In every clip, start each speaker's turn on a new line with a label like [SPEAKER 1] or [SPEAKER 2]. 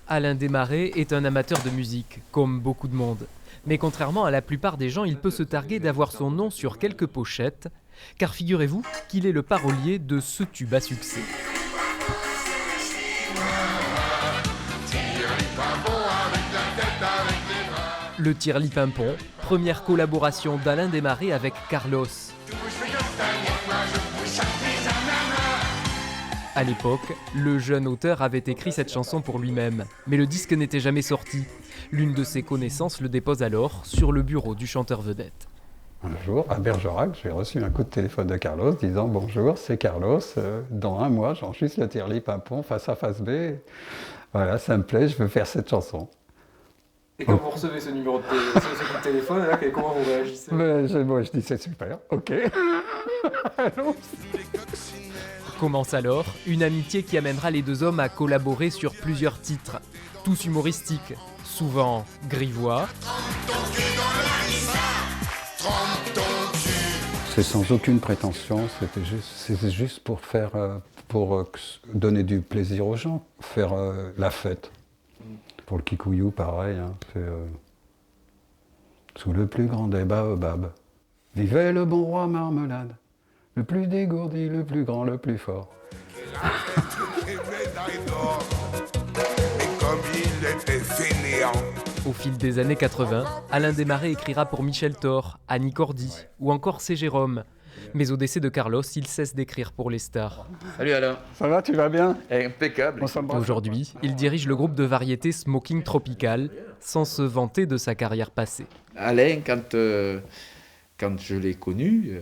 [SPEAKER 1] Alain Desmarais est un amateur de musique, comme beaucoup de monde. Mais contrairement à la plupart des gens, il peut se targuer d'avoir son nom sur quelques pochettes, car figurez-vous qu'il est le parolier de ce tube à succès. Le Tirli-Pimpon, première collaboration d'Alain Desmarais avec Carlos. À l'époque, le jeune auteur avait écrit cette chanson pour lui-même, mais le disque n'était jamais sorti. L'une de ses connaissances le dépose alors sur le bureau du chanteur vedette.
[SPEAKER 2] Un jour, à Bergerac, j'ai reçu un coup de téléphone de Carlos disant « Bonjour, c'est Carlos, dans un mois, j'enregistre le Tirli-Pimpon face A, face B. Voilà, ça me plaît, je veux faire cette chanson. »
[SPEAKER 3] Et quand vous recevez ce numéro de téléphone, là, comment vous réagissez?
[SPEAKER 2] Je dis « C'est super, ok. »
[SPEAKER 1] Commence alors une amitié qui amènera les deux hommes à collaborer sur plusieurs titres, tous humoristiques, souvent grivois.
[SPEAKER 2] C'est sans aucune prétention, c'est juste pour donner du plaisir aux gens, faire la fête. Pour le kikouillou, pareil, hein, sous le plus grand des baobabs, vivait le bon roi marmelade, le plus dégourdi, le plus grand, le plus fort.
[SPEAKER 1] Au fil des années 80, Alain Desmarais écrira pour Michel Thor, Annie Cordy ou encore C. Jérôme. Mais au décès de Carlos, il cesse d'écrire pour les stars.
[SPEAKER 4] Salut Alain.
[SPEAKER 2] Ça va, tu vas bien?
[SPEAKER 4] Impeccable.
[SPEAKER 1] Aujourd'hui, il dirige le groupe de variété Smoking Tropical, sans se vanter de sa carrière passée.
[SPEAKER 4] Alain, quand je l'ai connu,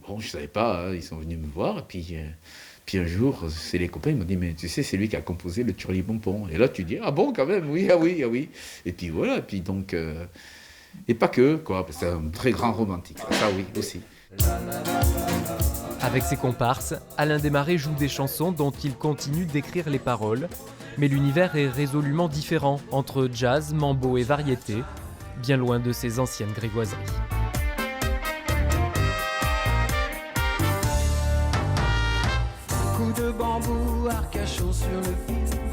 [SPEAKER 4] bon, je savais pas, hein, ils sont venus me voir, et puis un jour, c'est les copains, ils m'ont dit, mais tu sais, c'est lui qui a composé le Tirli-Pimpon. Et là, tu dis, ah bon, quand même, oui, ah oui, ah oui. Et puis voilà, et puis donc, et pas que, quoi, c'est un très grand romantique, ça oui, aussi.
[SPEAKER 1] Avec ses comparses, Alain Desmarais joue des chansons dont il continue d'écrire les paroles, mais l'univers est résolument différent entre jazz, mambo et variété, bien loin de ses anciennes grivoiseries.
[SPEAKER 5] Coup de bambou, Arcachon sur le fil.